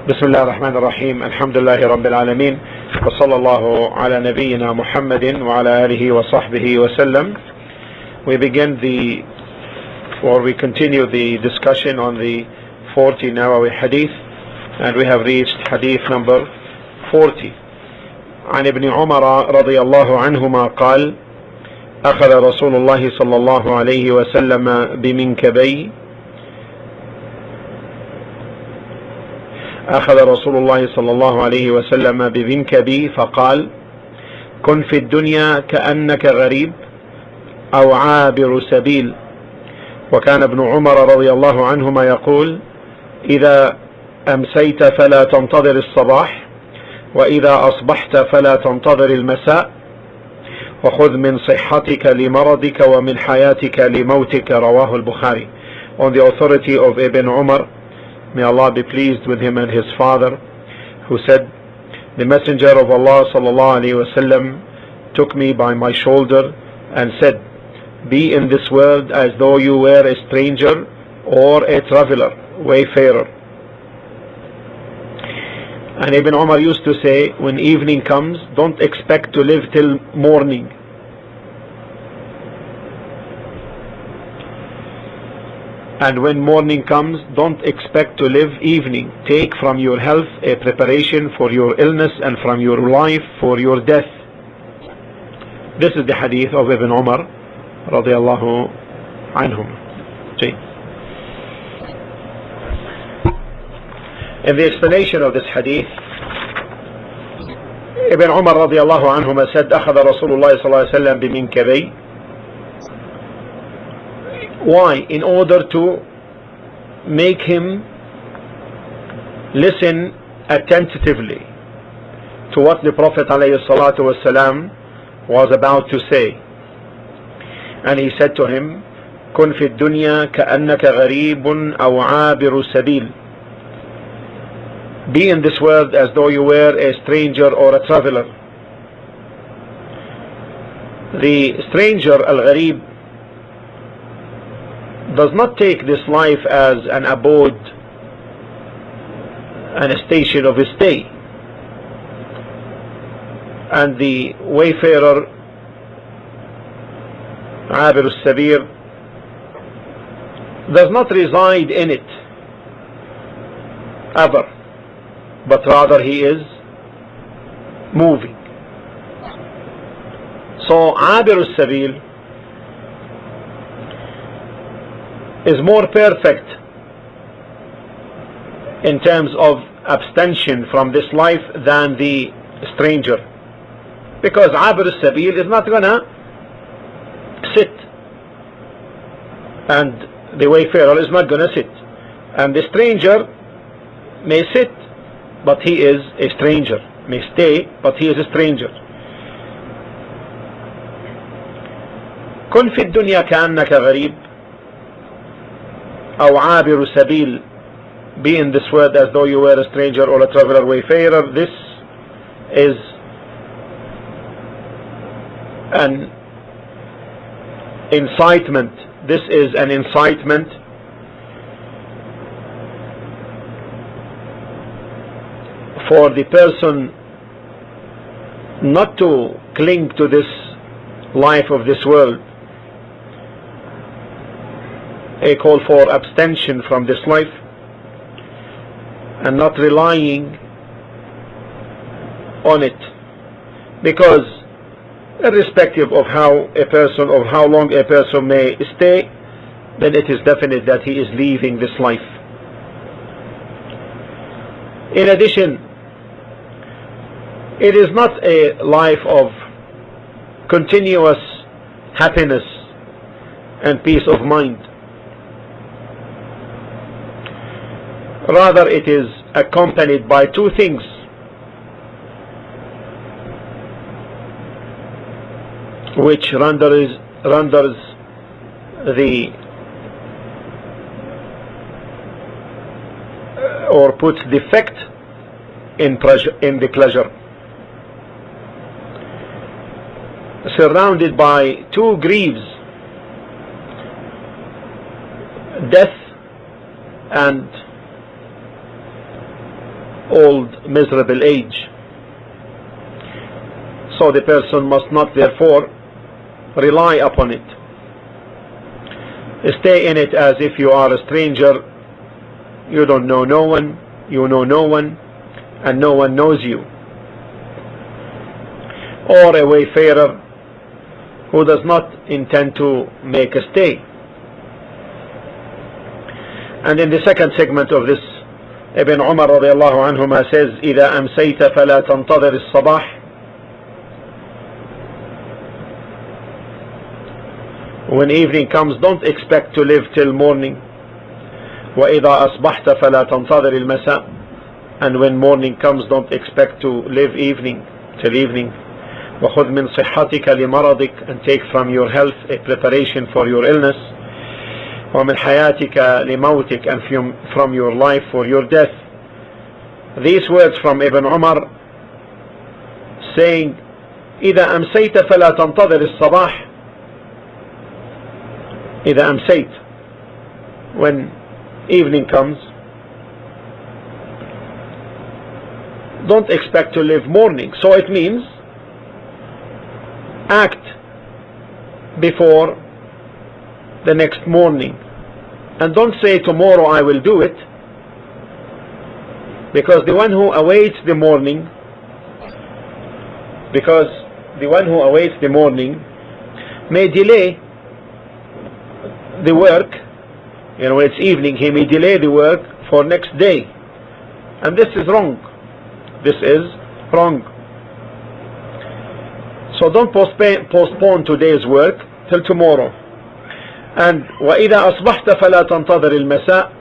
بسم الله الرحمن الرحيم الحمد لله رب العالمين وصلى الله على نبينا محمد وعلى آله وصحبه وسلم. We continue the discussion on the 40 Nawawi Hadith, and we have reached Hadith number 40. عن ابن عمر رضي الله عنهما قال: أخذ رسول الله صلى الله عليه وسلم بمنكبي فقال: كن في الدنيا كأنك غريب أو عابر سبيل. وكان ابن عمر رضي الله عنهما يقول: إذا أمسيت فلا تنتظر الصباح، وإذا أصبحت فلا تنتظر المساء، وخذ من صحتك لمرضك ومن حياتك لموتك. رواه البخاري. On the authority of Ibn Umar, may Allah be pleased with him and his father, who said, the Messenger of Allah sallallahu alaihi wasallam took me by my shoulder and said, be in this world as though you were a stranger or a traveler, wayfarer. And Ibn Umar used to say, when evening comes, don't expect to live till morning. And when morning comes, don't expect to live evening. Take from your health a preparation for your illness, and from your life for your death. This is the hadith of Ibn Umar radiallahu anhum. In the explanation of this hadith, Ibn Umar radiallahu anhum said, أخذ رسول الله صلى الله عليه وسلم بمنكبي. Why? In order to make him listen attentively to what the Prophet ﷺ was about to say. And he said to him, كن في الدنيا كأنك غريب أو عابر سبيل. Be in this world as though you were a stranger or a traveler. The stranger, al-gharib, does not take this life as an abode and a station of his stay. And the wayfarer, Abir al-Sabir, does not reside in it ever, but rather he is moving. So Abir al-Sabil is more perfect in terms of abstention from this life than the stranger, because Abir al-Sabil is not gonna sit, and the wayfarer is not gonna sit, and the stranger may sit but he is a stranger, may stay but he is a stranger. كن في الدنيا كأنك غريب أو عابر سبيل. Be in this world as though you were a stranger or a traveler, wayfarer. This is an incitement. This is an incitement for the person not to cling to this life of this world. A call for abstention from this life and not relying on it, because irrespective of how long a person may stay, then it is definite that he is leaving this life. In addition, it is not a life of continuous happiness and peace of mind. Rather, it is accompanied by two things: which renders the or puts defect in the pleasure. Surrounded by two griefs, death and old miserable age. So the person must not therefore rely upon it. Stay in it as if you are a stranger. You don't know no one, you know no one, and no one knows you. Or a wayfarer who does not intend to make a stay. And in the second segment of this, Ibn Umar radiallahu anhuma says, إذا أمسيت فلا تنتظر الصباح. When evening comes, don't expect to live till morning. وإذا أصبحت فلا تنتظر المساء. And when morning comes, don't expect to live evening till evening. وخذ من صحتك لمرضك. And take from your health a preparation for your illness. ومن حياتك لموتك. And from your life for your death. These words from Ibn Umar saying إذا أمسيت فلا تنتظر الصباح. إذا أمسيت, when evening comes, don't expect to live morning. So it means act before the next morning, and don't say tomorrow I will do it, because the one who awaits the morning may delay the work. It's evening, he may delay the work for next day, and this is wrong. So don't postpone today's work till tomorrow. And وإذا أصبحت فلا تنتظر المساء.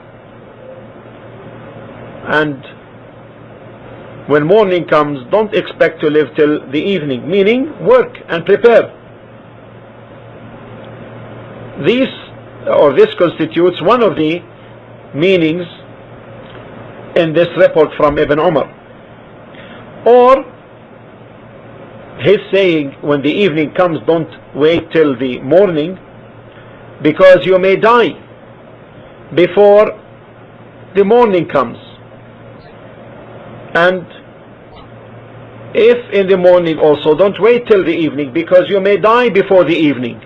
And when morning comes, don't expect to live till the evening, meaning work and prepare. This constitutes one of the meanings in this report from Ibn Umar. Or his saying, when the evening comes, don't wait till the morning, because you may die before the morning comes. And if in the morning also, don't wait till the evening, because you may die before the evening.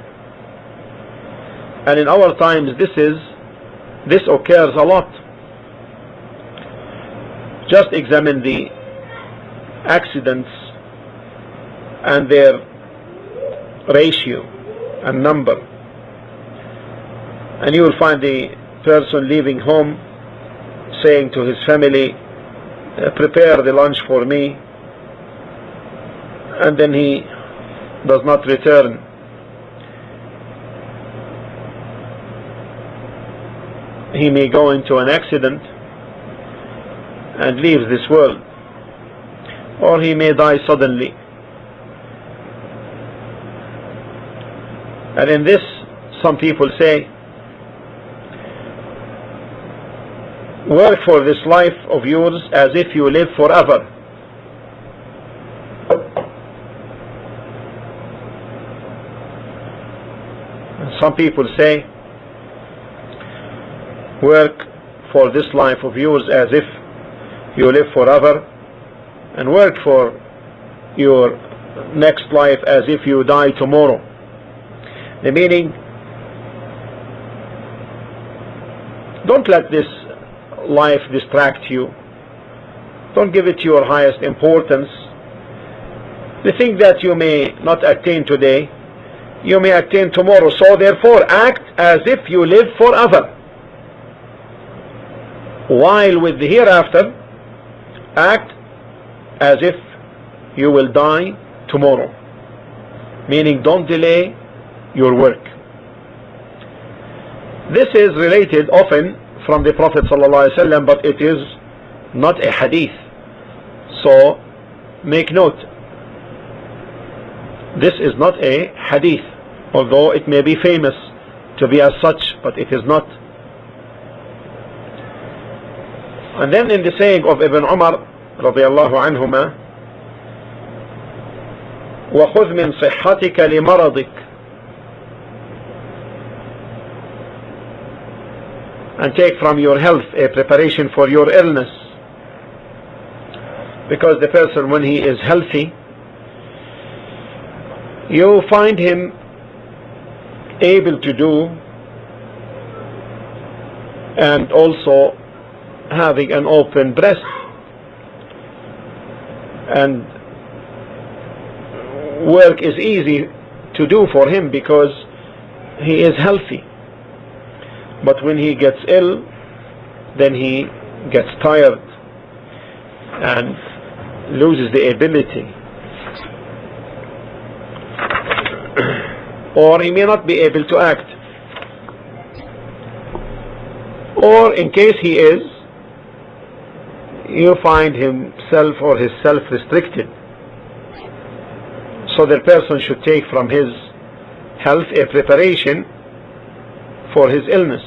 And in our times this occurs a lot. Just examine the accidents and their ratio and number, and you will find the person leaving home saying to his family, prepare the lunch for me, and then he does not return. He may go into an accident and leave this world, or he may die suddenly. And in this, some people say, work for this life of yours as if you live forever. And some people say, work for this life of yours as if you live forever, and work for your next life as if you die tomorrow. The meaning, don't let this life distract you. Don't give it your highest importance. The thing that you may not attain today, you may attain tomorrow. So therefore, act as if you live forever. While with the hereafter, act as if you will die tomorrow. Meaning, don't delay your work. This is related often from the Prophet ﷺ, but it is not a hadith. So make note, this is not a hadith, although it may be famous to be as such, but it is not. And then in the saying of Ibn Umar radiyallahu anhuma, وَخُذْ مِنْ صِحَّتِكَ لِمَرَضِكَ. And take from your health a preparation for your illness. Because the person, when he is healthy, you find him able to do and also having an open breast, and work is easy to do for him because he is healthy. But when he gets ill, then he gets tired and loses the ability, or he may not be able to act, or in case he is, you find himself or his self restricted. So the person should take from his health a preparation for his illness.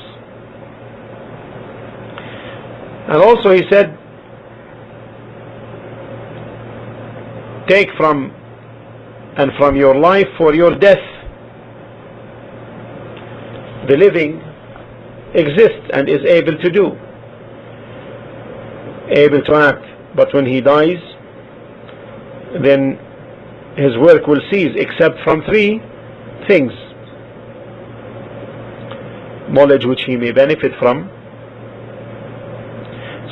And also he said, take from your life for your death. The living exists and is able to do, able to act, but when he dies, then his work will cease, except from three things: knowledge which he may benefit from,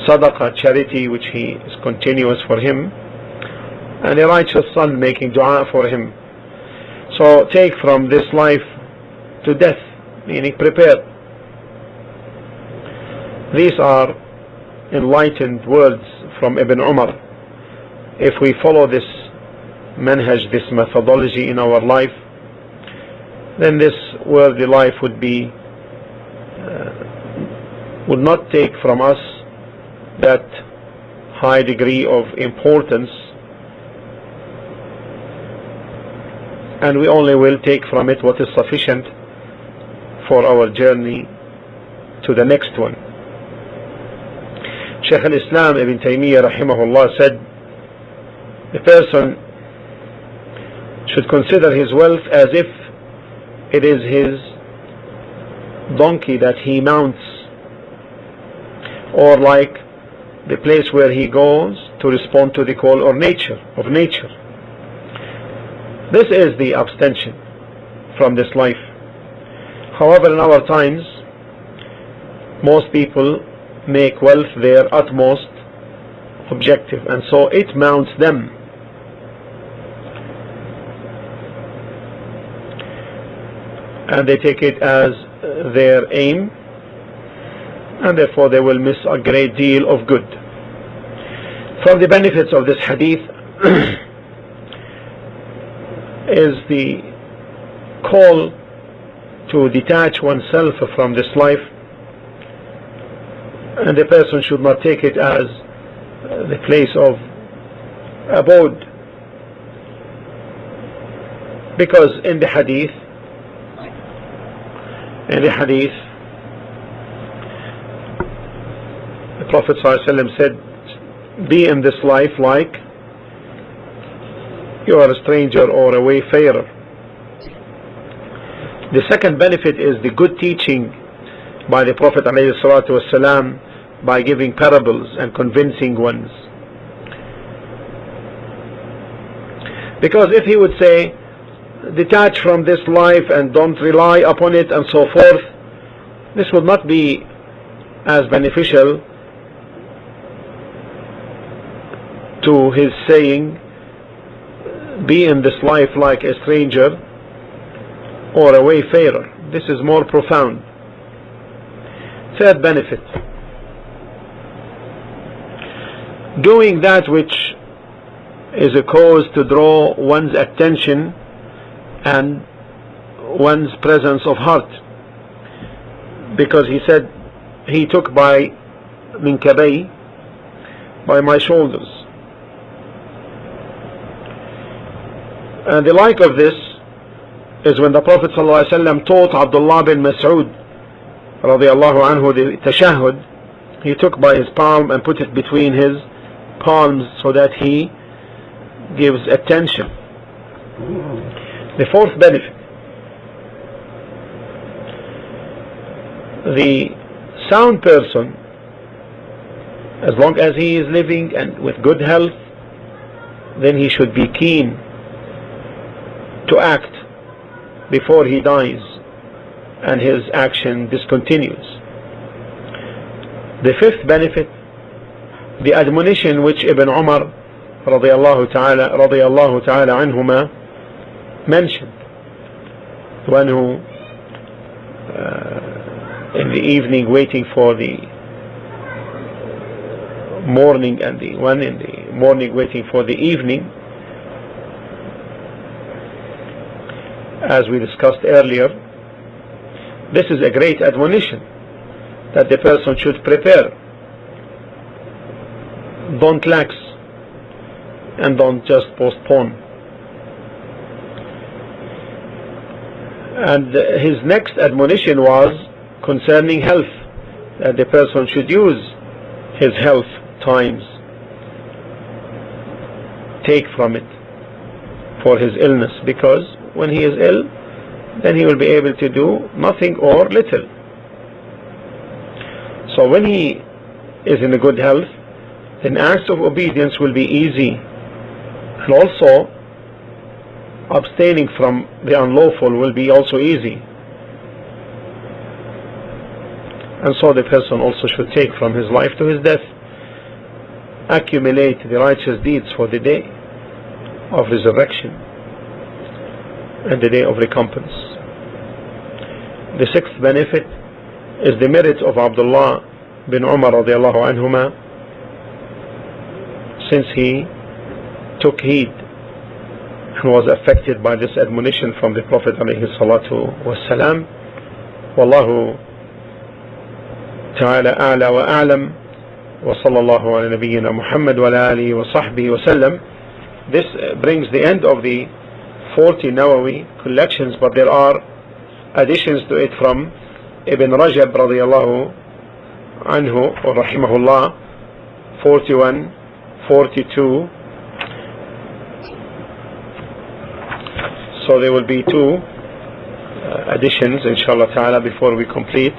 sadaqah, charity, which is continuous for him, and a righteous son making dua for him. So take from this life to death, meaning prepare. These are enlightened words from Ibn Umar. If we follow this manhaj, this methodology in our life, then this worldly life would not take from us that high degree of importance, and we only will take from it what is sufficient for our journey to the next one. Shaykh al-Islam Ibn Taymiyyah rahimahullah said, the person should consider his wealth as if it is his donkey that he mounts, or like the place where he goes to respond to the call of nature. This is the abstention from this life. However, in our times, most people make wealth their utmost objective, and so it mounts them. And they take it as their aim, and therefore they will miss a great deal of good. From the benefits of this hadith is the call to detach oneself from this life, and the person should not take it as the place of abode, because in the hadith the Prophet ﷺ said, be in this life like you are a stranger or a wayfarer. The second benefit is the good teaching by the Prophet ﷺ by giving parables and convincing ones. Because if he would say, detach from this life and don't rely upon it and so forth, this would not be as beneficial to his saying, be in this life like a stranger or a wayfarer. This is more profound. Third benefit, doing that which is a cause to draw one's attention and one's presence of heart, because he said, he took by minkabay, by my shoulders. And the like of this is when the Prophet ﷺ taught Abdullah bin Mas'ud radiyallahu anhu the tashahhud. He took by his palm and put it between his palms so that he gives attention. The fourth benefit, the sound person, as long as he is living and with good health then he should be keen to act before he dies and his action discontinues. The fifth benefit, the admonition which Ibn Umar radiyallahu ta'ala anhuma mentioned, one who in the evening waiting for the morning and the one in the morning waiting for the evening, as we discussed earlier. This is a great admonition that the person should prepare. Don't lax and don't just postpone. And his next admonition was concerning health, that the person should use his health times, take from it for his illness, because when he is ill, then he will be able to do nothing or little. So when he is in a good health, then acts of obedience will be easy, and also abstaining from the unlawful will be also easy. And so the person also should take from his life to his death, accumulate the righteous deeds for the day of resurrection and the day of recompense. The sixth benefit is the merit of Abdullah bin Umar radiallahu anhuma, since he took heed and was affected by this admonition from the Prophet alayhi salatu wassalam. Wallahu ta'ala a'la wa a'lam, wa sallallahu ala nabiyyina Muhammad wa ala alihi wa sahbihi wa sallam. This brings the end of the 40 Nawawi collections, but there are additions to it from Ibn Rajab radiyallahu anhu or rahimahullah, 41, 42. So there will be two additions inshallah ta'ala before we complete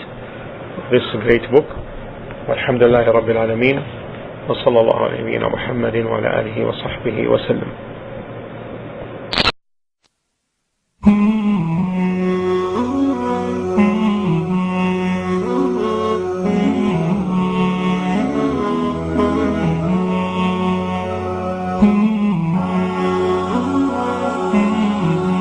this great book. Walhamdulillahi Rabbil Alameen, wa sallallahu ala nabiyyina Muhammadin wa ala alihi wa sahbihi wa sallam.